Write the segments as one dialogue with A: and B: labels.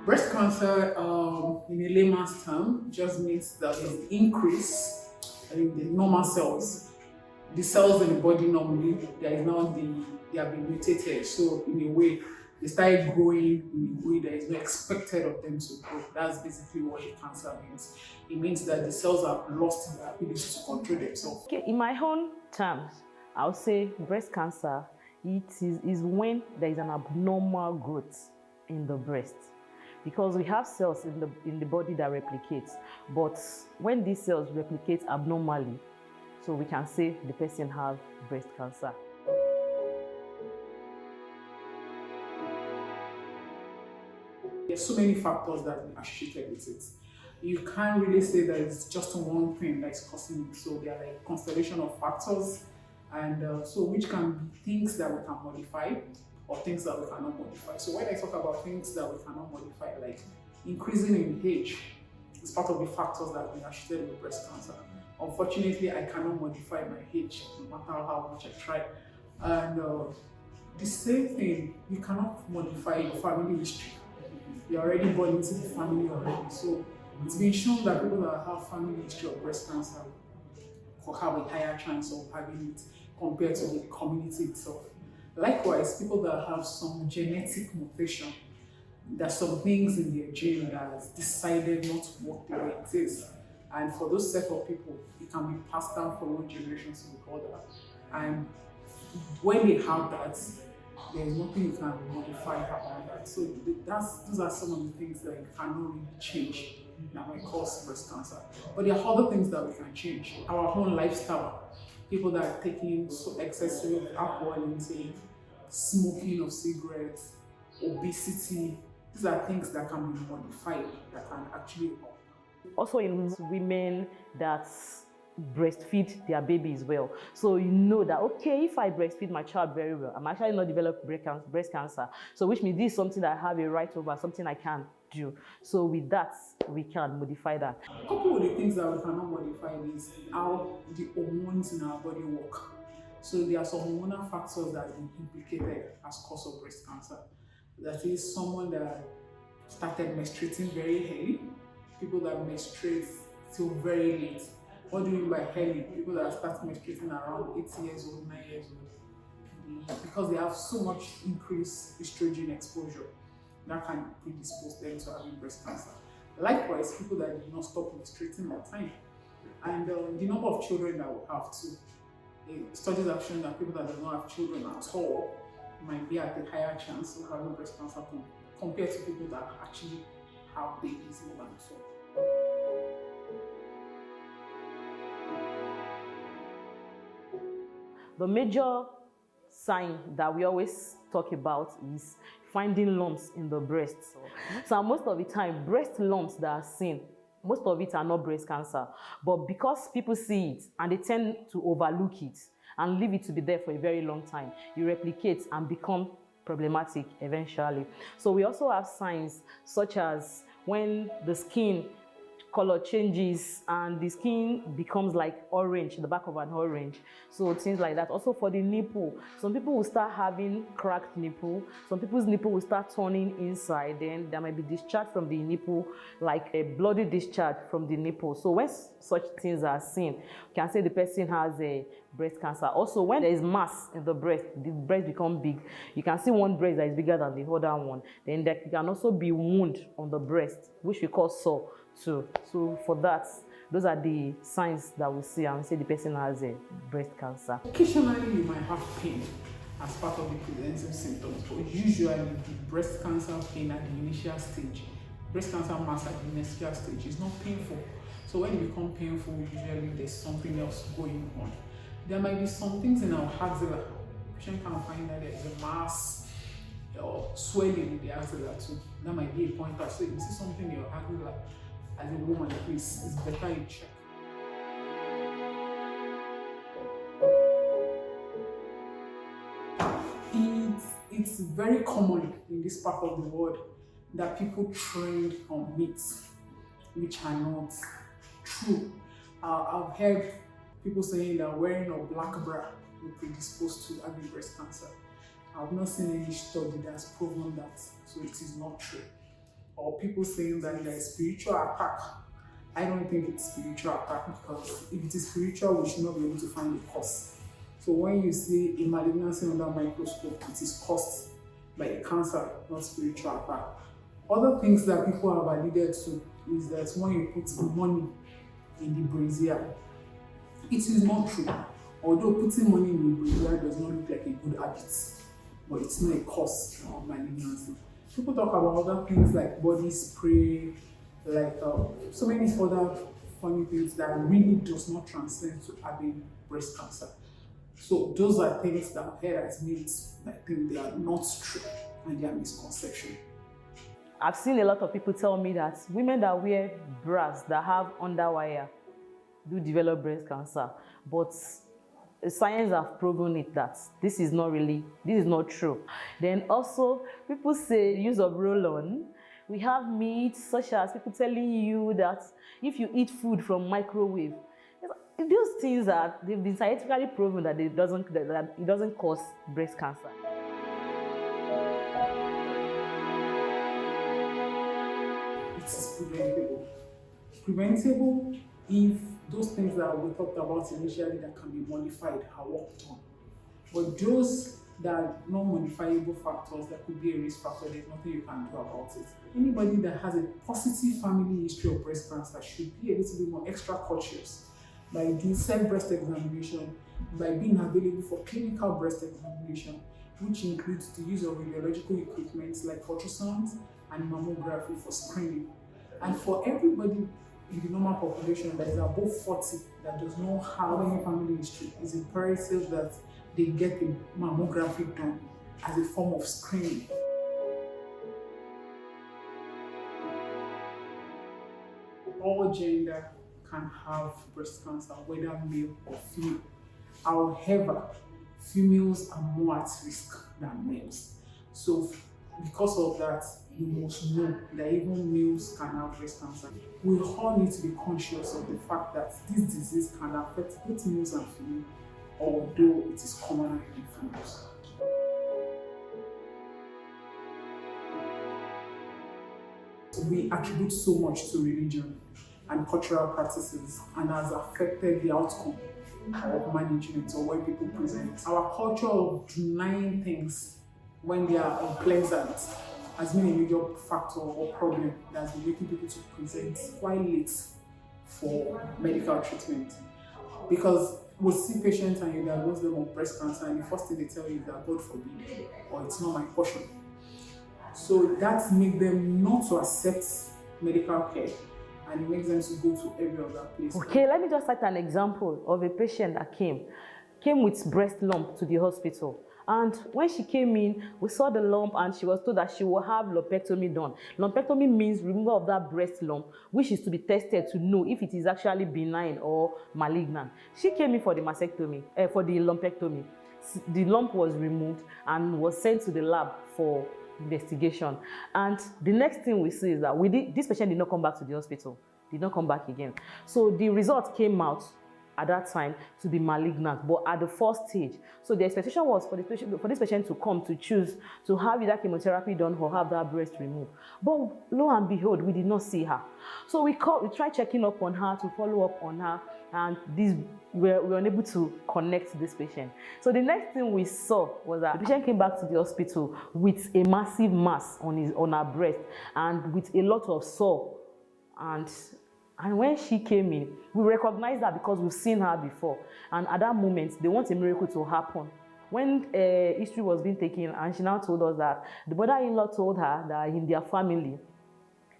A: Breast cancer, in a layman's term, just means that the increase in the normal cells. The cells in the body normally, there is now they have been mutated. So in a way, they started growing in a way that is not expected of them to grow. That's basically what the cancer means. It means that the cells have lost their ability to control themselves.
B: Okay, in my own terms, I would say breast cancer is when there is an abnormal growth in the breast. Because we have cells in the body that replicate, but when these cells replicate abnormally, so we can say the person has breast cancer.
A: There's so many factors that are associated with it. You can't really say that it's just one thing that's causing it. So there are like a constellation of factors, and so which can be things that we can modify, or things that we cannot modify. So when I talk about things that we cannot modify, like increasing in age, is part of the factors that are associated with breast cancer. Unfortunately, I cannot modify my age, no matter how much I try. And the same thing, you cannot modify your family history. You're already born into the family already. So it's been shown that people that have family history of breast cancer have a higher chance of having it compared to the community itself. Likewise, people that have some genetic mutation, there's some things in their gene that has decided not to work the way it is. And for those set of people, it can be passed down from one generation to the other. And when they have that, there's nothing you can modify about that. So those are some of the things that you cannot really change that might cause breast cancer. But there are other things that we can change. Our own lifestyle. People that are taking so excessive alcohol intake, smoking of cigarettes, obesity, these are things that can be modified, that can actually help.
B: Also in women that breastfeed their babies well. So you know that, okay, if I breastfeed my child very well, I'm actually not developing breast cancer. So which means this is something that I have a right over, something I can do. So with that, we can modify that.
A: A couple of the things that we cannot modify is how the hormones in our body work. So there are some hormonal factors that are implicated as cause of breast cancer. That is someone that started menstruating very early, people that menstruate till very late. What do you mean by early? People that start menstruating around 8 years old, 9 years old, because they have so much increased estrogen exposure that can predispose them to having breast cancer. Likewise, people that do not stop menstruating on time. And the number of children that we have too. Studies have shown that people that do not have children at all might be at a higher chance of having breast cancer compared to people that actually have babies more than 12.
B: The major sign that we always talk about is finding lumps in the breast. So most of the time, breast lumps that are seen, most of it are not breast cancer. But because people see it and they tend to overlook it and leave it to be there for a very long time, it replicates and becomes problematic eventually. So we also have signs such as when the skin color changes and the skin becomes like orange, the back of an orange. So things like that. Also for the nipple, some people will start having cracked nipple. Some people's nipple will start turning inside. Then there might be discharge from the nipple, like a bloody discharge from the nipple. So when such things are seen, you can say the person has a breast cancer. Also, when there is mass in the breast becomes big. You can see one breast that is bigger than the other one. Then there can also be wound on the breast, which we call sore too. So for that, those are the signs that we see and we say the person has a breast cancer.
A: Occasionally, you might have pain as part of the presenting symptoms, but usually the breast cancer pain at the initial stage, breast cancer mass at the initial stage is not painful. So when it becomes painful, usually there's something else going on. There might be some things in our axilla. Patient can find that there's a mass or swelling in the axilla too. That might be a pointer. So if you see something in your axilla, as a woman, please, it's better you check. it's very common in this part of the world that people trend on myths which are not true. I've heard people saying that wearing a black bra will predispose to having breast cancer. I've not seen any study that's proven that, so it is not true. Or people saying that there is spiritual attack. I don't think it's spiritual attack, because if it is spiritual, we should not be able to find the cause. So when you see a malignancy under a microscope, it is caused by a cancer, not spiritual attack. Other things that people have alluded to is that when you put money in the brazier, it is not true. Although putting money in the brazier does not look like a good habit, but it's not a cause of malignancy. People talk about other things like body spray, like so many other funny things that really does not transcend to having breast cancer. So those are things that I've heard as myths. I think they are not true and they are misconception.
B: I've seen a lot of people tell me that women that wear bras that have underwire do develop breast cancer, but science have proven it that this is not true. Then also, people say use of roll-on. We have myths such as people telling you that if you eat food from microwave, those things that they've been scientifically proven that it doesn't cause breast cancer.
A: It is preventable. Preventable if those things that we talked about initially that can be modified are worked on. But those that are non-modifiable factors that could be a risk factor, there's nothing you can do about it. Anybody that has a positive family history of breast cancer should be a little bit more extra cautious by doing self-breast examination, by being available for clinical breast examination, which includes the use of radiological equipment like ultrasound and mammography for screening. And for everybody in the normal population that is above 40 that does not have any family history, it's imperative that they get the mammography done as a form of screening. All gender can have breast cancer, whether male or female. However, females are more at risk than males. So because of that, you must know that even males can have breast cancer. We all need to be conscious of the fact that this disease can affect both males and females, although it is commoner in females. We attribute so much to religion and cultural practices, and has affected the outcome of management or when people present. Our culture of denying things when they are unpleasant has been a major factor or problem that's been making people to present quite late for medical treatment. Because we'll see patients and you diagnose them with breast cancer, and the first thing they tell you is that God forbid, or it's not my portion. So that makes them not to accept medical care, and it makes them to go to every other place.
B: Okay, let me just cite an example of a patient that came with breast lump to the hospital. And when she came in, we saw the lump and she was told that she will have lumpectomy done. Lumpectomy means removal of that breast lump, which is to be tested to know if it is actually benign or malignant. She came in for the mastectomy, for the lumpectomy. The lump was removed and was sent to the lab for investigation. And the next thing we see is that this patient did not come back to the hospital, did not come back again. So the result came out at that time to be malignant, but at the first stage. So the expectation was for this patient to come to choose to have either chemotherapy done or have that breast removed. But lo and behold, we did not see her. So we tried checking up on her to follow up on her, and we were unable to connect this patient. So the next thing we saw was that the patient came back to the hospital with a massive mass on her breast and with a lot of sore. And when she came in, we recognized her because we've seen her before. And at that moment, they want a miracle to happen. When history was being taken, and she now told us that the mother-in-law told her that in their family,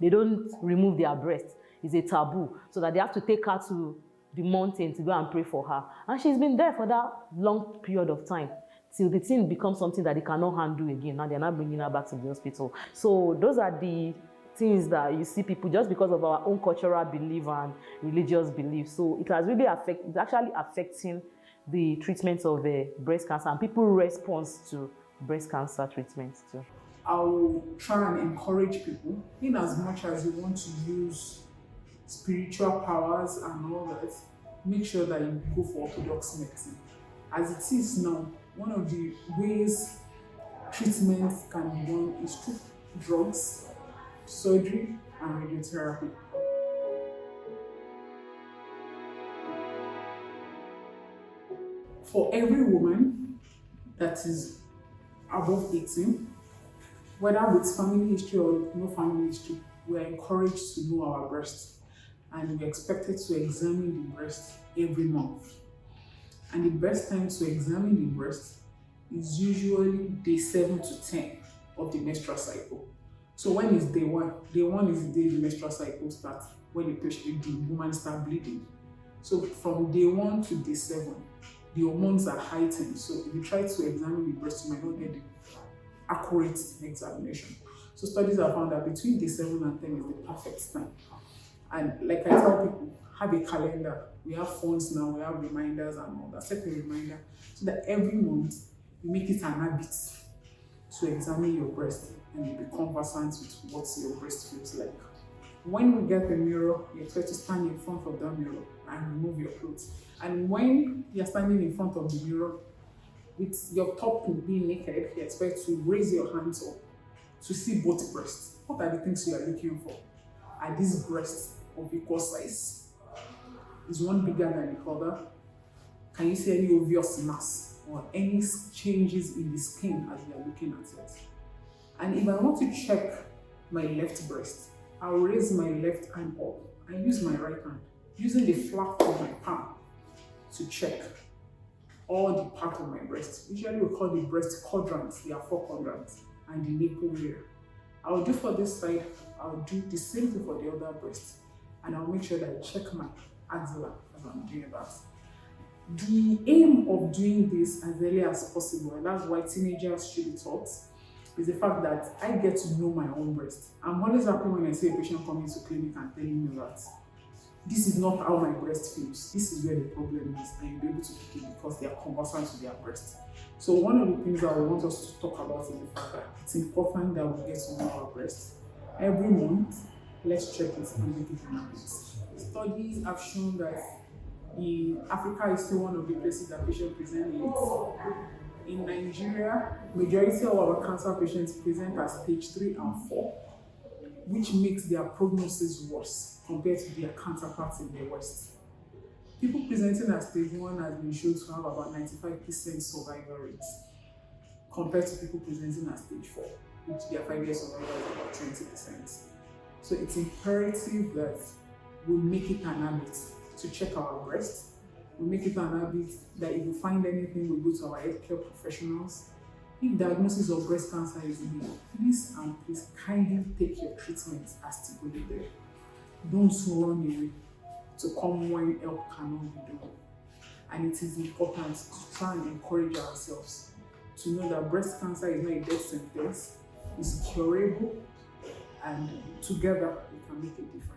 B: they don't remove their breast. It's a taboo. So that they have to take her to the mountain to go and pray for her. And she's been there for that long period of time, till the thing becomes something that they cannot handle again. Now they're not bringing her back to the hospital. So those are the things that you see people just because of our own cultural belief and religious belief. So it has really it's actually affecting the treatment of breast cancer and people's response to breast cancer treatment too.
A: I will try and encourage people, in as much as you want to use spiritual powers and all that, make sure that you go for orthodox medicine. As it is now, one of the ways treatment can be done is through drugs, surgery, and radiotherapy. For every woman that is above 18, whether with family history or no family history, we are encouraged to know our breast, and we're expected to examine the breast every month. And the best time to examine the breast is usually day 7 to 10 of the menstrual cycle. So when is day 1? Day 1 is the day the menstrual cycle starts, when the woman starts bleeding. So from day 1 to day 7, the hormones are heightened. So if you try to examine the breast, you might not get the accurate examination. So studies have found that between day 7 and 10 is the perfect time. And like I tell people, have a calendar. We have phones now, we have reminders and all that. Set a reminder so that every month you make it an habit to examine your breast and you be conversant with what your breast feels like. When we get the mirror, you expect to stand in front of that mirror and remove your clothes. And when you're standing in front of the mirror, with your top being naked, you expect to raise your hands up to see both breasts. What are the things you are looking for? Are these breasts of equal size? Is one bigger than the other? Can you see any obvious mass or any changes in the skin as you are looking at it? And if I want to check my left breast, I'll raise my left hand up and use my right hand, using the flap of my palm to check all the part of my breast. Usually we call the breast quadrants, there are 4 quadrants, and the nipple area. I'll do for this side, I'll do the same thing for the other breast, and I'll make sure that I check my axilla as I'm doing that. The aim of doing this as early as possible, and that's why teenagers should be taught, is the fact that I get to know my own breast. I'm always happy when I see a patient coming to clinic and telling me that this is not how my breast feels. This is where the problem is, and you'll be able to pick it because they are conversant with their breast. So one of the things that I want us to talk about is the fact that it's important that we get to know our breast. Every month, let's check it and make it an habit. Studies have shown that Africa is still one of the places that patients present with. In Nigeria, majority of our cancer patients present at stage 3 and 4, which makes their prognosis worse compared to their counterparts in the West. People presenting at stage 1 has been shown to have about 95% survival rates compared to people presenting at stage 4, which their 5-year survival is about 20%. So it's imperative that we make it an habit to check our breast. We make it an habit that if we find anything, we go to our healthcare professionals. If diagnosis of breast cancer is made, please kindly take your treatment as stipulated. Don't run away to come when help cannot be done. And it is important to try and encourage ourselves to know that breast cancer is not a death sentence, it's curable, and together we can make a difference.